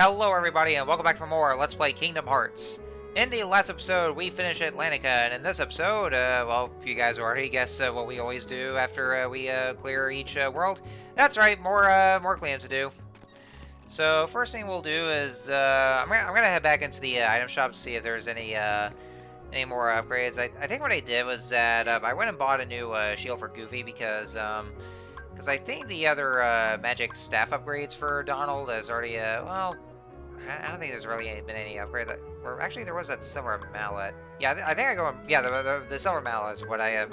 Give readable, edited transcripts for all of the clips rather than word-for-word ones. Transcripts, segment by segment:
Hello everybody and welcome back for more Let's Play Kingdom Hearts. In the last episode, we finished Atlantica, and in this episode, well, if you guys already guessed what we always do after we clear each world. That's right, more cleanup to do. So, first thing we'll do is, I'm gonna head back into the item shop to see if there's any more upgrades. I think what I did was that I went and bought a new shield for Goofy because I think the other magic staff upgrades for Donald is already, well, I don't think there's really been any upgrades. Or actually, there was that silver mallet. Yeah, I think I go. Yeah, the silver mallet is what I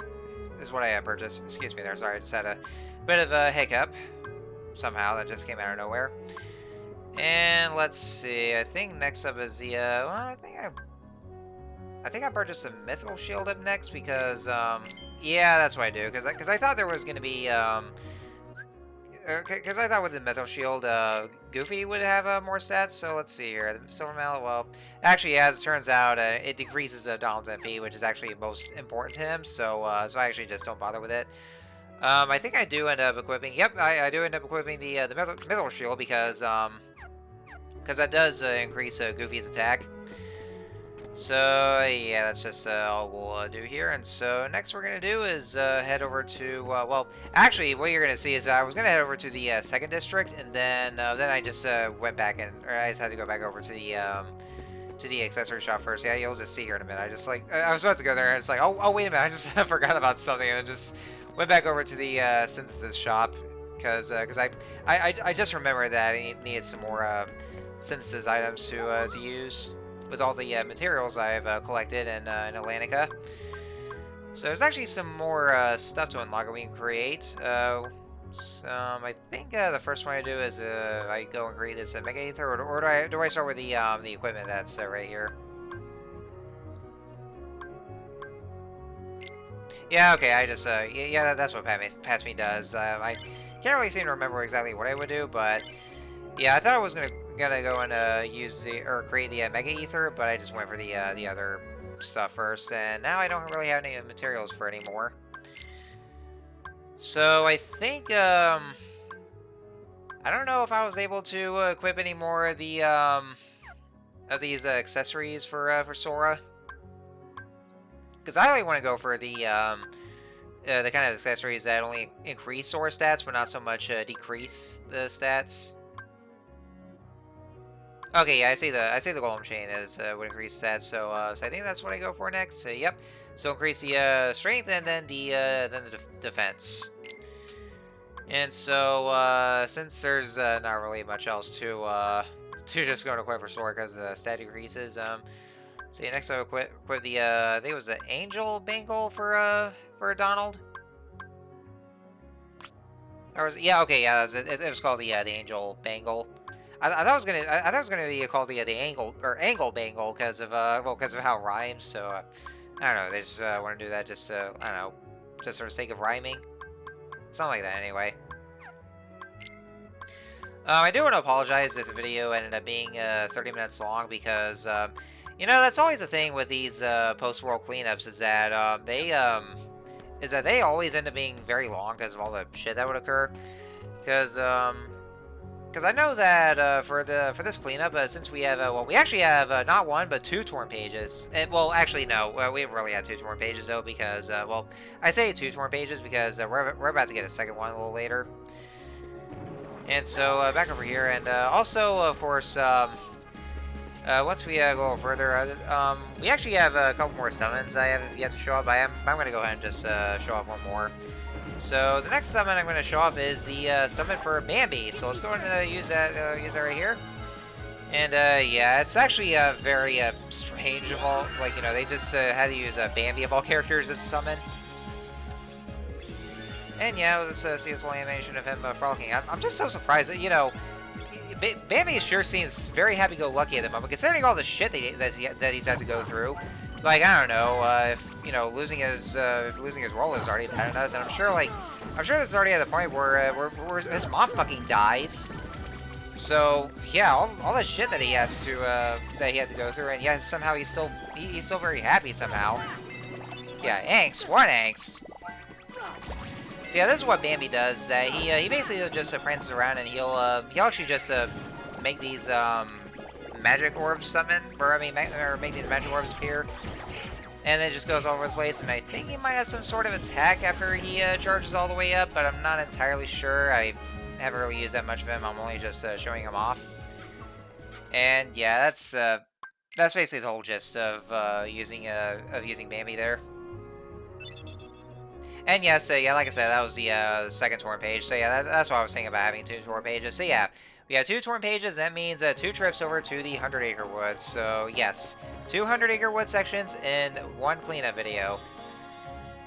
purchased. Excuse me, there. Sorry, I just had a bit of a hiccup. Somehow that just came out of nowhere. And let's see. I think next up is the. Well, I think I purchased the mithril shield up next because yeah, that's what I do. Because I thought there was gonna be because I thought with the mithril shield, Goofy would have more stats. So let's see here. The silver mallet, well, actually, as it turns out, it decreases Donald's MP, which is actually most important to him. So so I actually just don't bother with it. I think I do end up equipping. Yep, I do end up equipping the mithril shield because that does increase Goofy's attack. So yeah, that's just all we'll do here. And so next we're gonna do is head over to well, actually, what you're gonna see is I was gonna head over to the second district, and then I just went back or I just had to go back over to the accessory shop first. Yeah, you'll just see here in a minute. I just I was about to go there, and it's like, oh wait a minute, I just forgot about something, and just went back over to the synthesis shop because I just remembered that I needed some more synthesis items to use with all the materials I've collected in Atlantica. So there's actually some more stuff to unlock that we can create. I think the first one I do is I go and create this Mega Aether, or do I start with the equipment that's right here? Yeah, okay, I just, yeah, that's what Pass Me does. I can't really seem to remember exactly what I would do, but yeah, I thought I was gonna go and use create the Mega Aether, but I just went for the other stuff first, and now I don't really have any materials for anymore. So I think I don't know if I was able to equip any more of the of these accessories for Sora, because I really want to go for the kind of accessories that only increase Sora stats, but not so much decrease the stats. Okay, yeah, I see the golem chain is would increase stats, so I think that's what I go for next. Yep. So increase the strength and then the defense. And so since there's not really much else to just go and equip for Sora because the stat decreases. See, next I equip the I think it was the Angel Bangle for Donald. Or was, yeah, okay, yeah, it was called the Angel Bangle. I thought it was gonna be called the Angle Bangle because of how it rhymes. So I don't know. They just want to do that just I don't know, just for the sake of rhyming, something like that. Anyway, I do want to apologize if the video ended up being 30 minutes long because you know, that's always the thing with these post-world cleanups is that they always end up being very long because of all the shit that would occur. Because I know that for this cleanup, since we have well, we actually have not one but two torn pages. And well, actually no, we haven't really had two torn pages though because well, I say two torn pages because we're about to get a second one a little later. And so back over here, and also of course once we go a little further, we actually have a couple more summons I haven't yet to show up. I'm going to go ahead and just show off one more. So the next summon I'm going to show off is the summon for Bambi. So let's go ahead and use that right here. And yeah, it's actually very strange of all. Like, you know, they just had to use Bambi of all characters as a summon. And yeah, let's see this whole animation of him frolicking. I'm just so surprised that, you know, Bambi sure seems very happy-go-lucky at the moment, considering all the shit that he's had to go through. Like, I don't know, if, you know, losing his role is already bad enough, then I'm sure this is already at the point where his mom fucking dies. So, yeah, all the shit that he had to go through, and yet somehow he's still very happy somehow. Yeah, angst, what angst? So yeah, this is what Bambi does. He basically just prances around, and he'll actually just make these magic orbs summon, or I mean, or make these magic orbs appear. And then it just goes all over the place, and I think he might have some sort of attack after he charges all the way up, but I'm not entirely sure. I haven't really used that much of him. I'm only just showing him off. And yeah, that's basically the whole gist of using Bambi there. And yes, yeah, like I said, that was the second torn page. So yeah, that's what I was saying about having 2 torn pages. So yeah, we have 2 torn pages. That means 2 trips over to the 100 Acre Wood. So yes, 2 100 Acre Wood sections in 1 cleanup video.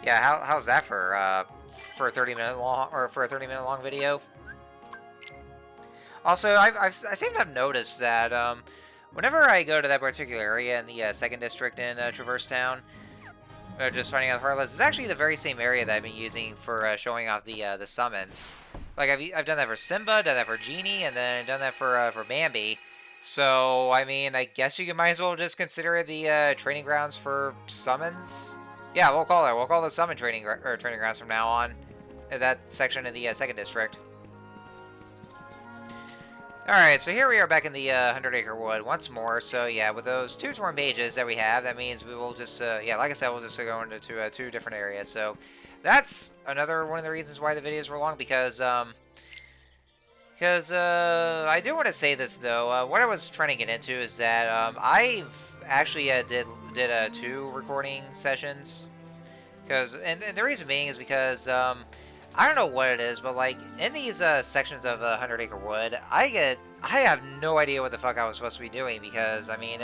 Yeah, how's that for a 30-minute long, or for a 30-minute long video? Also, I seem to have noticed that whenever I go to that particular area in the 2nd district in Traverse Town, just finding out the Heartless, it's actually the very same area that I've been using for showing off the summons. Like I've done that for Simba, done that for Genie, and then done that for Bambi. So I mean, I guess you might as well just consider it the training grounds for summons. Yeah, we'll call the summon training grounds from now on. That section of the 2nd district. Alright, so here we are back in the 100 Acre Wood once more. So yeah, with those 2 torn pages that we have, that means we will just, yeah, like I said, we'll just go into 2 different areas. So that's another one of the reasons why the videos were long, because I do want to say this though. What I was trying to get into is that I've actually did 2 recording sessions, and the reason being is because I don't know what it is, but like in these sections of 100 Acre Wood, I have no idea what the fuck I was supposed to be doing, because I mean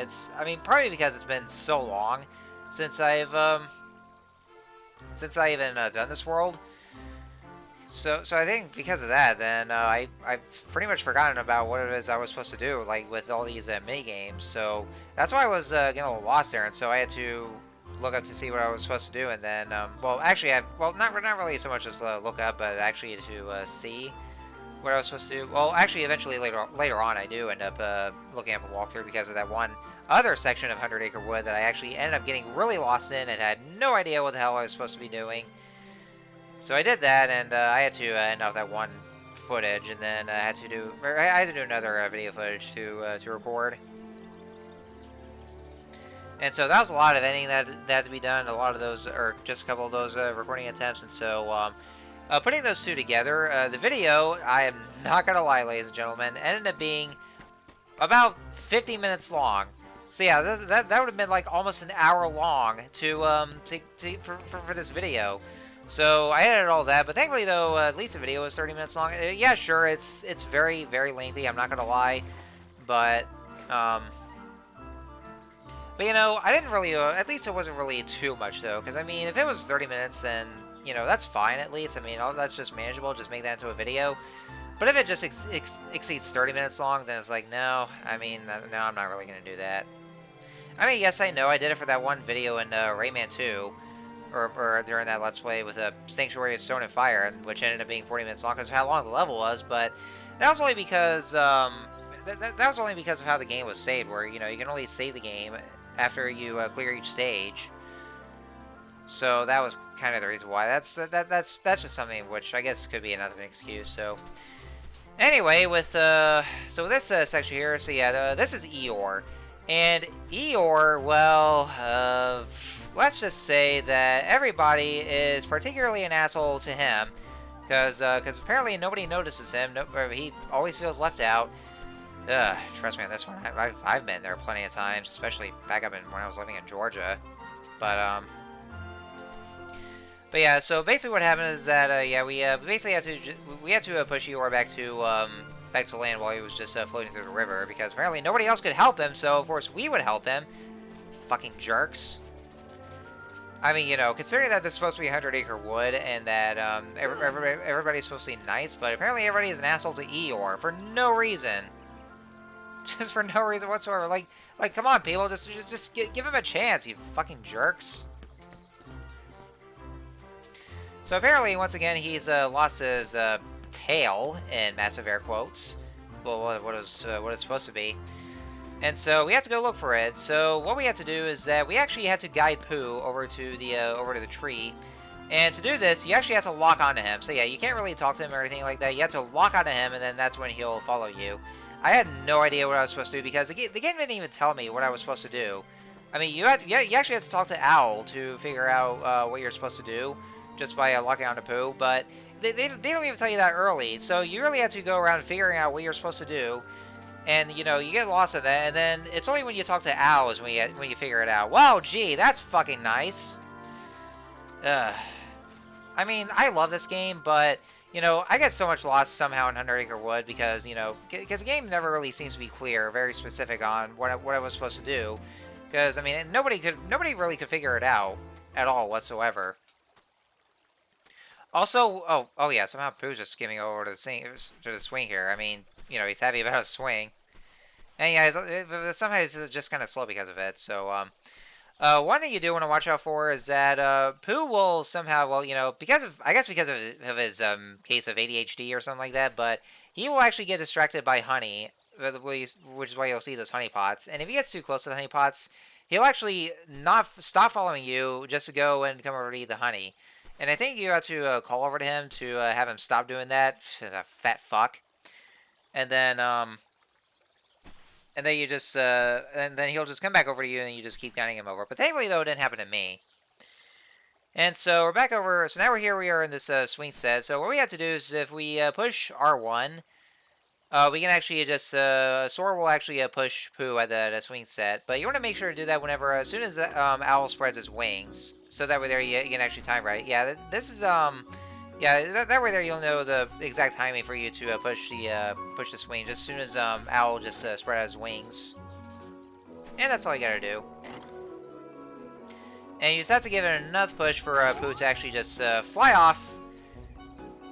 probably because it's been so long since I've even done this world. So I think because of that, then I've pretty much forgotten about what it is I was supposed to do, like with all these mini games. So that's why I was getting a little lost there, and so I had to look up to see what I was supposed to do, and then well, actually, not really so much as look up, but actually to see what I was supposed to do. Well, actually, eventually later on, I do end up looking up a walkthrough because of that one other section of 100 Acre Wood that I actually ended up getting really lost in and had no idea what the hell I was supposed to be doing. So I did that, and I had to end off that one footage, and then I had to do another video footage to record. And so that was a lot of editing that had to be done. A lot of those, or just a couple of those recording attempts. And so putting those 2 together, the video, I am not gonna lie, ladies and gentlemen, ended up being about 50 minutes long. So yeah, that would have been like almost an hour long for this video. So I edited all that, but thankfully though, at least the video was 30 minutes long. Yeah, sure, it's very, very lengthy. I'm not gonna lie, but you know, I didn't really, at least it wasn't really too much though, because I mean, if it was 30 minutes, then, you know, that's fine at least. I mean, that's just manageable, just make that into a video. But if it just exceeds 30 minutes long, then it's like, no, I mean, no, I'm not really going to do that. I mean, yes, I know, I did it for that one video in Rayman 2, or during that Let's Play with a Sanctuary of Stone and Fire, which ended up being 40 minutes long because of how long the level was, but that was only because, that was only because of how the game was saved, where, you know, you can only save the game after you clear each stage. So that was kind of the reason why. That's just something which I guess could be another excuse. So anyway, with so this section here, so yeah, this is Eeyore, and Eeyore, well, let's just say that everybody is particularly an asshole to him, because apparently nobody notices him. He always feels left out. Trust me on this one. I've been there plenty of times, especially back up when I was living in Georgia. But yeah. So basically, what happened is that yeah, we basically had to push Eeyore back to land while he was just floating through the river, because apparently nobody else could help him. So of course we would help him. Fucking jerks. I mean, you know, considering that this is supposed to be 100 Acre Wood and that everybody's supposed to be nice, but apparently everybody is an asshole to Eeyore for no reason. Just for no reason whatsoever. Like, come on, people, just give him a chance, you fucking jerks. So apparently, once again, he's lost his tail, in massive air quotes. Well, what it's supposed to be. And so we had to go look for it. So what we had to do is that we actually had to guide Pooh over to the tree. And to do this, you actually have to lock onto him. So yeah, you can't really talk to him or anything like that. You have to lock onto him, and then that's when he'll follow you. I had no idea what I was supposed to do because the game didn't even tell me what I was supposed to do. I mean, you actually had to talk to Owl to figure out what you're supposed to do just by locking onto Pooh, but they don't even tell you that early, so you really have to go around figuring out what you're supposed to do, and, you know, you get lost in that, and then it's only when you talk to Owl is when you figure it out. Wow, gee, that's fucking nice. I mean, I love this game, but, you know, I get so much lost somehow in Hundred Acre Wood because, you know, because the game never really seems to be clear, very specific on what I was supposed to do. Because, I mean, nobody really could figure it out at all whatsoever. Also, oh yeah, somehow Pooh's just skimming over to the swing here. I mean, you know, he's happy about a swing. And yeah, somehow he's just kind of slow because of it. So, one thing you do want to watch out for is that Pooh will somehow, well, you know, because of his case of ADHD or something like that, but he will actually get distracted by honey, which is why you'll see those honey pots. And if he gets too close to the honey pots, he'll actually not stop following you just to go and come over to eat the honey. And I think you have to call over to him to have him stop doing that. A fat fuck. And then you just and then he'll just come back over to you, and you just keep guiding him over. But thankfully, though, it didn't happen to me. And so we're back over. So now we're here. We are in this swing set. So what we have to do is if we push R1. We can actually just, Sora will actually push Pooh at the swing set, but you want to make sure to do that whenever, as soon as Owl spreads his wings, so that way there you can actually time right. Yeah, this is, yeah, that way there you'll know the exact timing for you to push the swing, just as soon as Owl just spread out his wings. And that's all you gotta do. And you just have to give it enough push for Pooh to actually just fly off.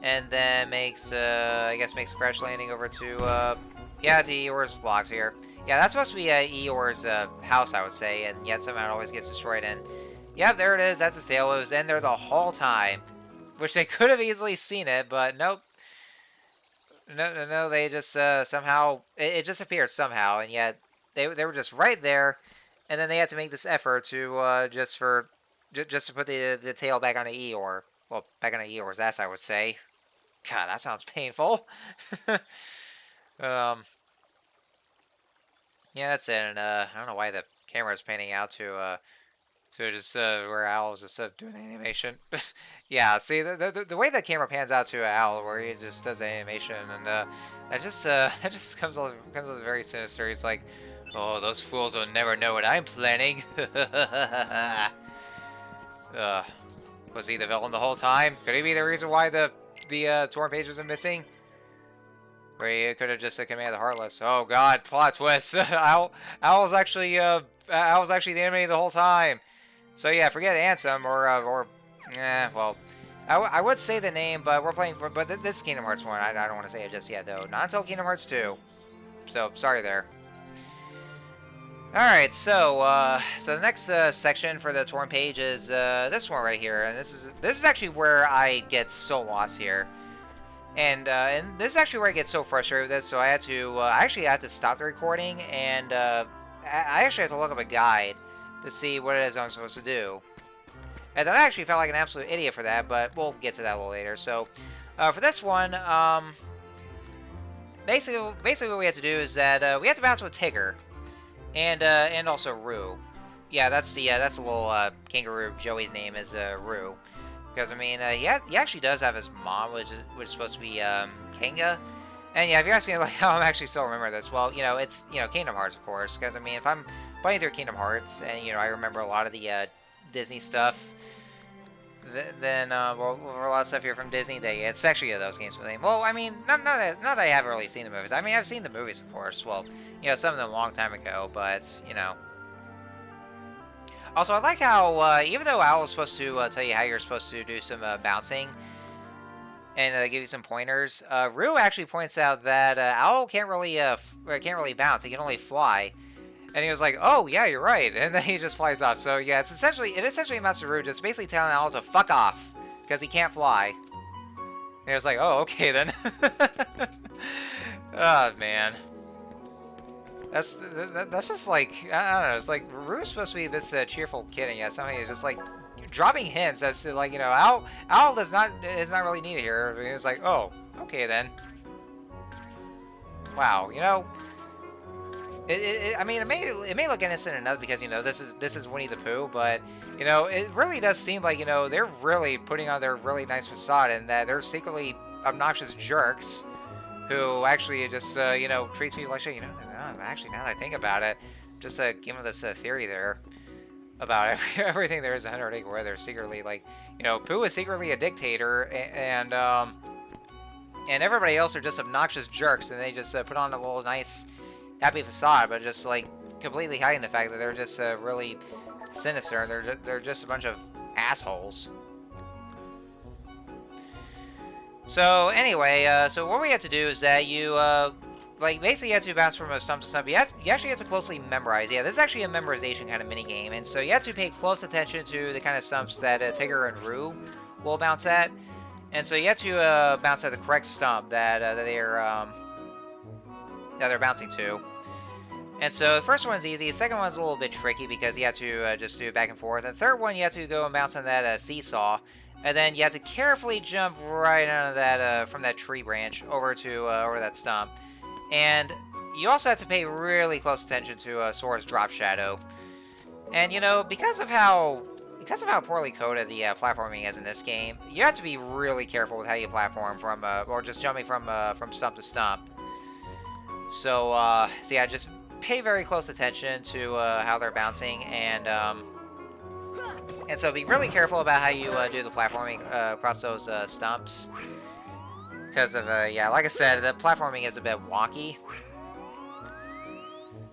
And then makes, I guess makes a crash landing over to, yeah, to Eeyore's logs here. Yeah, that's supposed to be Eeyore's house, I would say, and yet somehow it always gets destroyed. And, yeah, there it is. That's the sail. It was in there the whole time, which they could have easily seen it, but nope. No, they just, somehow, it just appeared somehow, and yet they were just right there, and then they had to make this effort to, just to put the tail back onto Eeyore. Well, back onto Eeyore's ass, I would say. God, that sounds painful. Yeah, that's it. And I don't know why the camera is panning out to just where Owl's just doing the animation. Yeah, see the way the camera pans out to Owl, where he just does the animation, and that just comes off very sinister. He's like, "Oh, those fools will never know what I'm planning." Was he the villain the whole time? Could he be the reason why the torn pages are missing? Or he could have just commanded the Heartless. Oh God, plot twist. Owl's actually the enemy the whole time. So yeah, forget Ansem well, I would say the name, but this is Kingdom Hearts 1. I don't want to say it just yet though. Not until Kingdom Hearts 2. So sorry there. Alright, so the next section for the torn page is this one right here, and this is actually where I get so lost here, and this is actually where I get so frustrated with this. So I actually had to stop the recording, and I actually had to look up a guide to see what it is I'm supposed to do, and then I actually felt like an absolute idiot for that, but we'll get to that a little later. So for this one, basically what we have to do is that we have to bounce with Tigger. And also Roo. Yeah, that's the little kangaroo. Joey's name is Roo. Because I mean, he actually does have his mom, which is supposed to be Kanga. And yeah, if you're asking like how I'm actually still remember this, well, you know, it's Kingdom Hearts, of course. Because I mean, if I'm playing through Kingdom Hearts and I remember a lot of the Disney stuff, then well, a lot of stuff here from Disney, it's actually those games with name. Well, I mean, not that I haven't really seen the movies. I mean, I've seen the movies, of course. Well, some of them a long time ago, but Also, I like how even though Owl is supposed to tell you how you're supposed to do some bouncing and give you some pointers, Rue actually points out that Owl can't really bounce. He can only fly. And he was like, "Oh yeah, you're right," and then he just flies off. So yeah, it essentially amounts to Rue just basically telling Owl to fuck off because he can't fly. And he was like, "Oh, okay then." Oh man, that's just like I don't know. It's like Rue's supposed to be this cheerful kid, and yet somehow he's just like dropping hints as to like Owl is not really needed here. And he was like, "Oh, okay then." wow, you know, I mean, it may look innocent enough because you know this is Winnie the Pooh, but you know it really does seem like you know they're really putting on their really nice facade and that they're secretly obnoxious jerks who actually just you know treats people like shit. You know, actually now that I think about it, just give them this theory there about everything there is in Hundred Acre Wood. They're secretly like you know Pooh is secretly a dictator and everybody else are just obnoxious jerks and they just put on a little nice happy facade, but just like completely hiding the fact that they're just really sinister. And they're just a bunch of assholes. So anyway, so what we have to do is that you like basically you have to bounce from a stump to stump. You actually have to closely memorize. Yeah, this is actually a memorization kind of mini game, and so you have to pay close attention to the kind of stumps that Tigger and Roo will bounce at, and so you have to bounce at the correct stump that they're bouncing to. And so the first one's easy, the second one's a little bit tricky because you have to just do it back and forth. And the third one, you have to go and bounce on that seesaw. And then you have to carefully jump right out of that, from that tree branch over to over that stump. And you also have to pay really close attention to Sora's drop shadow. And you know, because of how poorly coded the platforming is in this game, you have to be really careful with how you platform from, or just jumping from stump to stump. So yeah, just pay very close attention to how they're bouncing, and so be really careful about how you do the platforming across those stumps, because of yeah, like I said, the platforming is a bit wonky.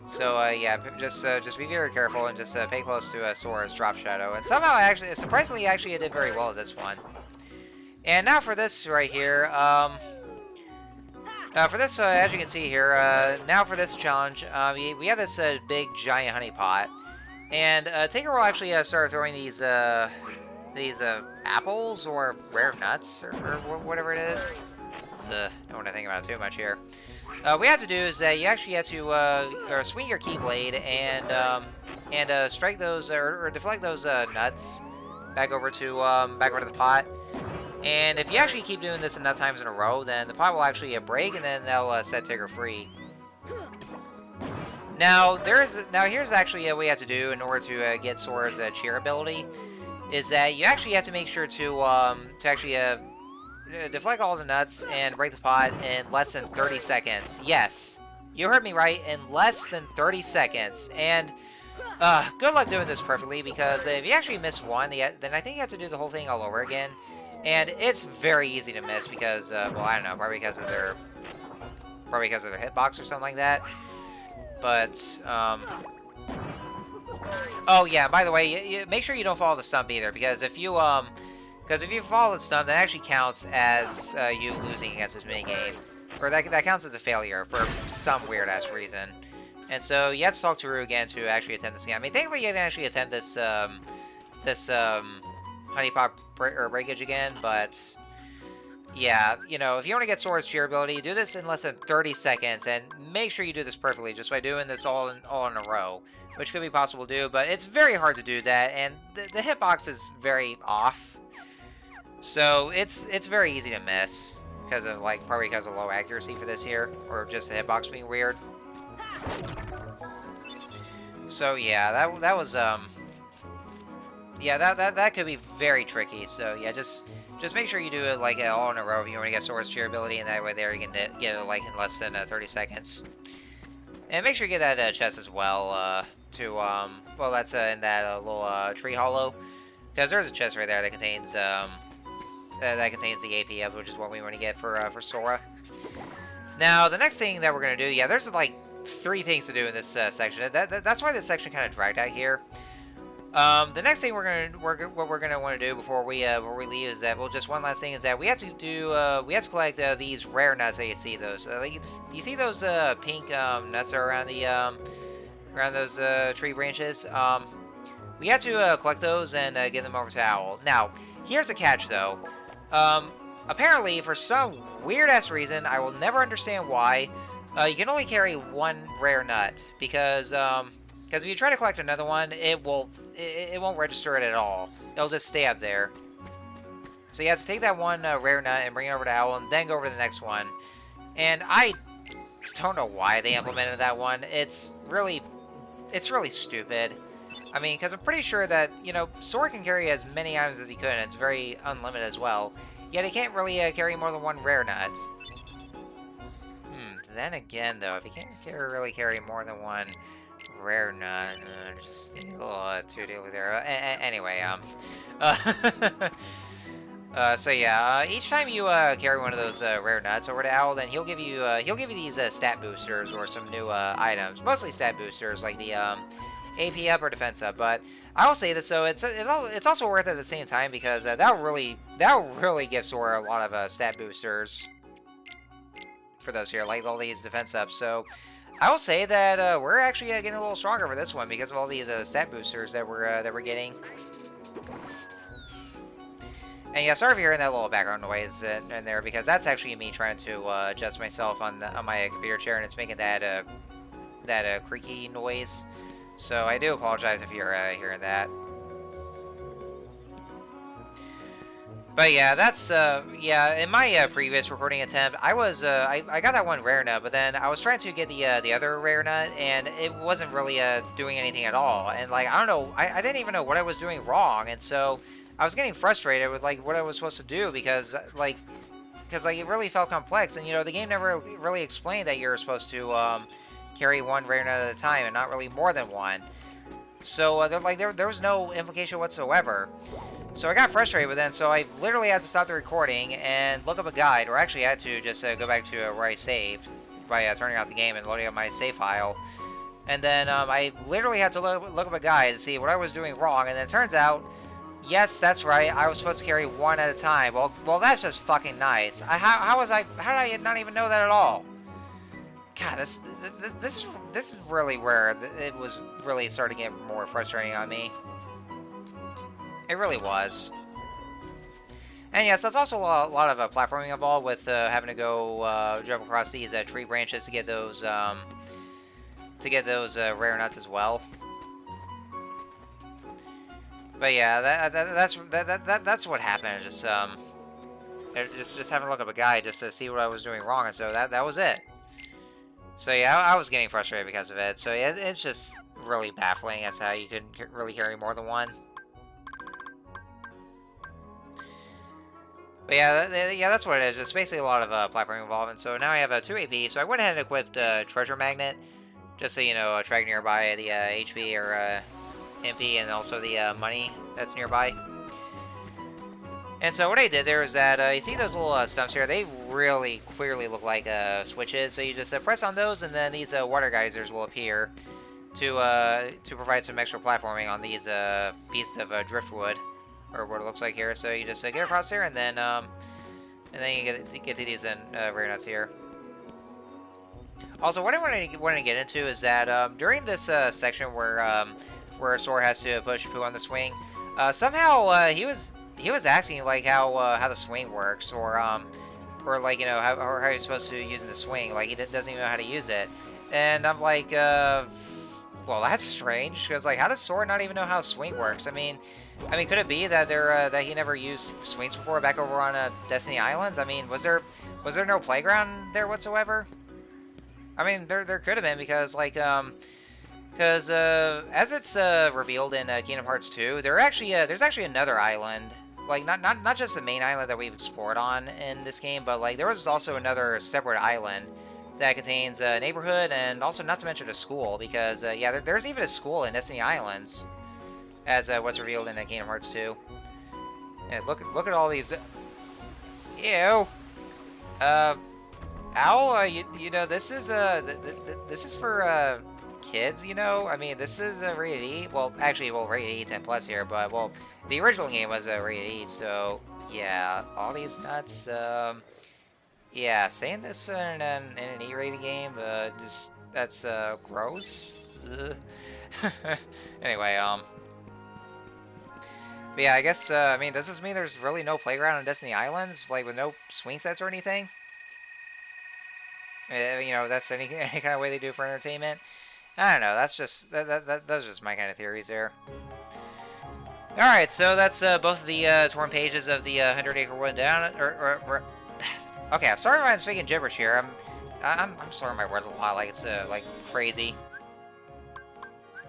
So yeah, just be very careful and just pay close to Sora's drop shadow. And somehow, surprisingly, I did very well at this one. And now for this right here. For this, as you can see here, now for this challenge, we have this big giant honey pot, and Tigger will actually start throwing these apples or rare nuts or whatever it is. Don't want to think about it too much here. What you have to do is that you actually have to swing your keyblade and strike those or deflect those nuts back over to the pot. And if you actually keep doing this enough times in a row, then the pot will actually break, and then they'll set Tigger free. Now, here's actually what you have to do in order to get Sora's cheer ability, is that you actually have to make sure to actually deflect all the nuts and break the pot in less than 30 seconds. Yes, you heard me right, in less than 30 seconds. And good luck doing this perfectly, because if you actually miss one, then I think you have to do the whole thing all over again. And it's very easy to miss because, well, I don't know, probably because of their hitbox or something like that. But, oh yeah, by the way, make sure you don't follow the stump either, because if you follow the stump, that actually counts as you losing against this minigame. Or that counts as a failure for some weird-ass reason. And so you have to talk to Roo again to actually attempt this game. I mean, thankfully you can actually attempt this, honey pot breakage again, but yeah, you know, if you want to get Sora's cheer ability, do this in less than 30 seconds, and make sure you do this perfectly, just by doing this all in a row, which could be possible to do, but it's very hard to do that, and the hitbox is very off, so it's very easy to miss, because of, like, probably because of low accuracy for this here, or just the hitbox being weird. So yeah, that was, yeah, that could be very tricky. So yeah, just make sure you do it like all in a row if you want to get Sora's cheer ability, and that way there you can get it like in less than 30 seconds. And make sure you get that chest as well. Well, that's in that little tree hollow, because there's a chest right there that contains the AP up, which is what we want to get for Sora. Now the next thing that we're gonna do, yeah, there's like 3 things to do in this section. That's why this section kind of dragged out here. The next thing we're gonna want to do before we leave is that, well, just one last thing is that we have to collect these rare nuts that you see those. You see those pink nuts that are around those tree branches. We have to collect those and give them over to Owl. Now, here's the catch though. Apparently, for some weird ass reason, I will never understand why, you can only carry 1 rare nut, because if you try to collect another one, it won't register it at all. It'll just stay up there. So you have to take that 1 rare nut and bring it over to Owl, and then go over to the next one. And I don't know why they implemented that one. It's really stupid. I mean, because I'm pretty sure that, you know, Sora can carry as many items as he could, and it's very unlimited as well. Yet he can't really carry more than one rare nut. Then again, though, if he can't really carry more than one rare nut, just a little too dealy there. Anyway, so yeah, each time you carry one of those rare nuts over to Owl, then he'll give you these stat boosters or some new items, mostly stat boosters like the AP up or defense up. But I will say this, so it's also worth it at the same time because that'll really give Sora a lot of stat boosters for those here, like all these defense ups. So I will say that we're actually getting a little stronger for this one because of all these stat boosters that we're getting. And yeah, sorry if you're hearing that little background noise in there because that's actually me trying to adjust myself on my computer chair, and it's making that creaky noise. So I do apologize if you're hearing that. But yeah, that's yeah. In my previous recording attempt, I was I got that one rare nut, but then I was trying to get the other rare nut, and it wasn't really doing anything at all. And like I don't know, I didn't even know what I was doing wrong, and so I was getting frustrated with like what I was supposed to do because like it really felt complex, and you know the game never really explained that you're supposed to carry one rare nut at a time and not really more than one. So there was no implication whatsoever. So I got frustrated with it, so I literally had to stop the recording and look up a guide, or actually I had to just go back to where I saved by turning off the game and loading up my save file. And then I literally had to look up a guide to see what I was doing wrong, and then it turns out, yes, that's right, I was supposed to carry one at a time. Well, that's just fucking nice. How did I not even know that at all? God, this is really where it was really starting to get more frustrating on me. It really was. And yes, there's also a lot of platforming involved with having to go jump across these tree branches to get those rare nuts as well. But yeah, that's what happened. Just having to look up a guide just to see what I was doing wrong, and so that was it. So yeah, I was getting frustrated because of it. So yeah, it's just really baffling as how you can really carry more than one. But yeah, that's what it is. It's basically a lot of platforming involved, and so now I have 2 AP. So I went ahead and equipped Treasure Magnet, just so you know, track nearby the HP or MP, and also the money that's nearby. And so what I did there is that you see those little stumps here? They really clearly look like switches. So you just press on those, and then these water geysers will appear to provide some extra platforming on these pieces of driftwood. Or what it looks like here. So you just get across here, and then you get to these rare nuts here. Also, what I wanted to get into is that during this section where Sora has to push Pooh on the swing, somehow he was asking like how the swing works, or like you know how he's supposed to use the swing. Like he doesn't even know how to use it, and I'm like, well, that's strange because like how does Sora not even know how swing works? I mean, could it be that that he never used swings before back over on Destiny Islands? I mean, was there no playground there whatsoever? I mean, there could have been because like as it's revealed in Kingdom Hearts 2, there's actually another island, like not just the main island that we've explored on in this game, but like there was also another separate island that contains a neighborhood and also not to mention a school because yeah, there's even a school in Destiny Islands. As what's revealed in Kingdom Hearts 2. And look at all these. Ew. Owl, you know this is this is for kids. You know, I mean this is rated E. Well, actually, rated E 10+ here, but well, the original game was rated E. So yeah, all these nuts. Yeah, saying this in an E rated game, just that's gross. Anyway, But yeah, I guess, I mean, does this mean there's really no playground on Destiny Islands, like, with no swing sets or anything? You know, that's any kind of way they do for entertainment? I don't know, that's just, those are just my kind of theories there. Alright, so that's both of the torn pages of the 100 Acre Wood down, okay, I'm sorry if I'm speaking gibberish here. I'm slurring my words a lot, like it's like crazy.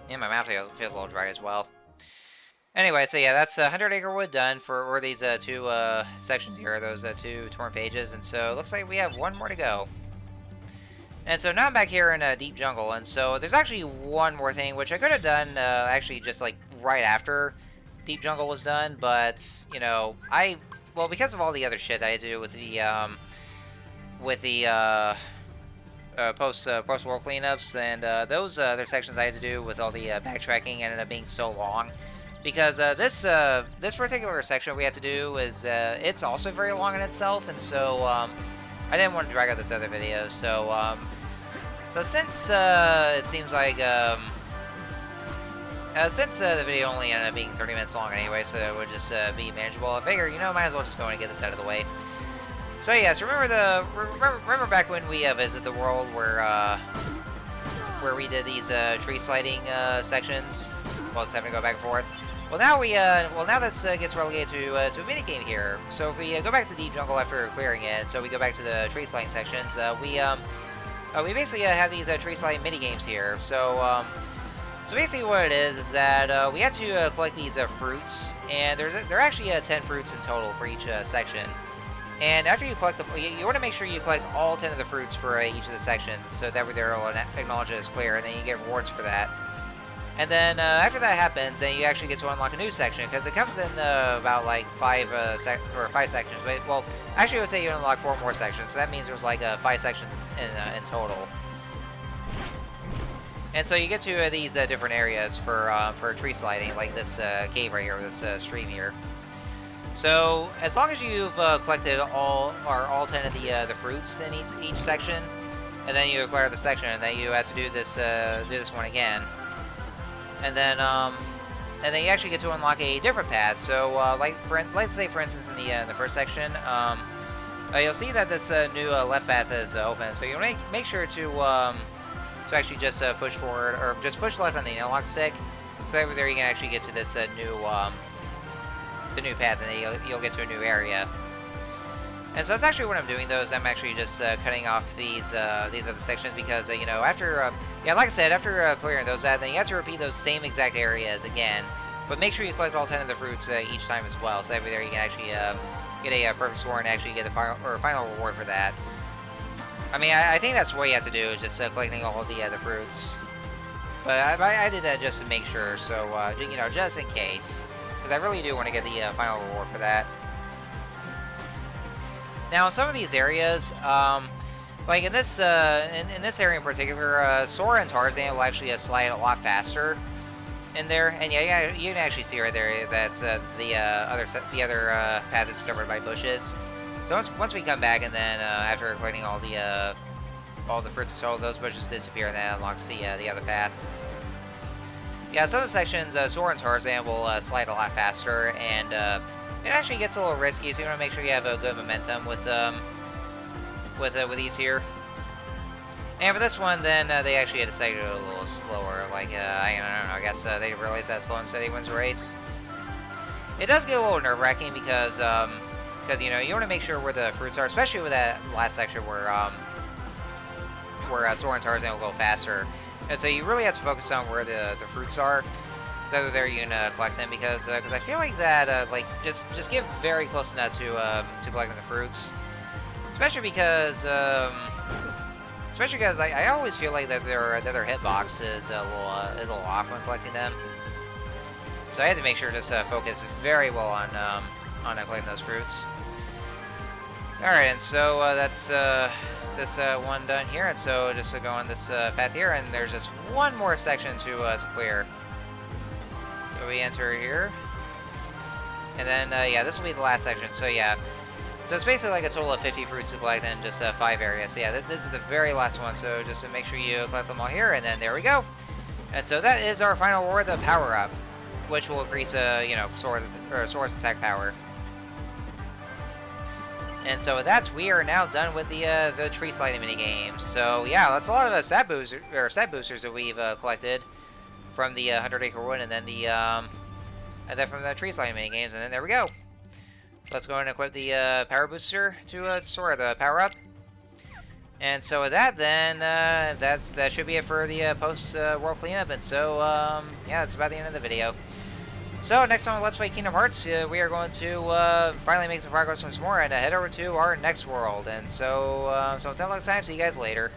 And my mouth feels a little dry as well. Anyway, so yeah, that's 100 Acre Wood done for these two sections here, those two torn pages, and so it looks like we have one more to go. And so now I'm back here in Deep Jungle, and so there's actually one more thing, which I could have done actually just like right after Deep Jungle was done, but, you know, well, because of all the other shit that I had to do with the post-world cleanups, and those other sections I had to do with all the backtracking ended up being so long. Because this particular section we had to do is it's also very long in itself, and so I didn't want to drag out this other video. So since it seems like since the video only ended up being 30 minutes long anyway, so it would just be manageable, I figured, you know, might as well just go and get this out of the way. So yeah, so remember back when we visited the world where we did these tree sliding sections? Well, it's having to go back and forth. Well, now this gets relegated to a mini game here. So if we go back to Deep Jungle after clearing it, so we go back to the tree sliding sections, we basically have these tree sliding mini games here. So basically what it is that we have to collect these fruits, and there are actually 10 fruits in total for each section. And after you collect them, you want to make sure you collect all 10 of the fruits for each of the sections, so that way they'll acknowledge it as clear, and then you get rewards for that. And then after that happens, then you actually get to unlock a new section, because it comes in about like 5 sections. But, well, actually I would say you unlock 4 more sections, so that means there's like 5 sections in total. And so you get to these different areas for tree sliding, like this cave right here, this stream here. So as long as you've collected all 10 of the fruits in each section, and then you acquire the section, and then you have to do this one again. And then you actually get to unlock a different path. So, let's say, for instance, in the first section, you'll see that this new left path is open. So you make sure to actually just push forward, or just push left on the analog stick. So that there you can actually get to this new path, and then you'll get to a new area. And so that's actually what I'm doing, though, is I'm actually just cutting off these other sections, because, you know, after, yeah, like I said, after clearing those out, then you have to repeat those same exact areas again. But make sure you collect all 10 of the fruits each time as well, so that way there you can actually get a perfect score and actually get a final reward for that. I mean, I think that's what you have to do, is just collecting all of the fruits. But I did that just to make sure, so, you know, just in case. Because I really do want to get the final reward for that. Now, in some of these areas, like in this area in particular, Sora and Tarzan will actually slide a lot faster in there, and yeah, you can actually see right there that's the other path is covered by bushes. So once we come back, and then after collecting all the fruits and all those bushes disappear, and that unlocks the other path. Yeah, some of the sections, Sora and Tarzan will slide a lot faster, and it actually gets a little risky, so you want to make sure you have a good momentum with these here. And for this one, then they actually had to say it a little slower. Like I don't know. I guess they realize that slow and steady wins the race. It does get a little nerve-wracking because you know, you want to make sure where the fruits are, especially with that last section where Sora and Tarzan will go faster. And so you really have to focus on where the fruits are, so that there you can collect them, because I feel like that like just get very close enough to collecting the fruits, especially because I always feel like that their hitbox is a little off when collecting them. So I had to make sure to just focus very well on collecting those fruits. All right, and so that's this one done here, and so just to go on this path here, and there's just one more section to clear. So we enter here, and then yeah, this will be the last section. So yeah, so it's basically like a total of 50 fruits to collect in just 5 areas. So yeah, this is the very last one. So just to make sure you collect them all here, and then there we go. And so that is our final reward, the power up, which will increase you know, Sora's attack power. And so with that, we are now done with the tree sliding mini games. So yeah, that's a lot of stat boosters that we've collected from the 100 Acre Wood, and then from the tree sliding mini games, and then there we go. So let's go ahead and equip the power booster to Sora, the power up. And so with that, then that should be it for the post world cleanup. And so yeah, that's about the end of the video. So next on Let's Play Kingdom Hearts, we are going to finally make some progress once more and head over to our next world. And so so until next time, see you guys later.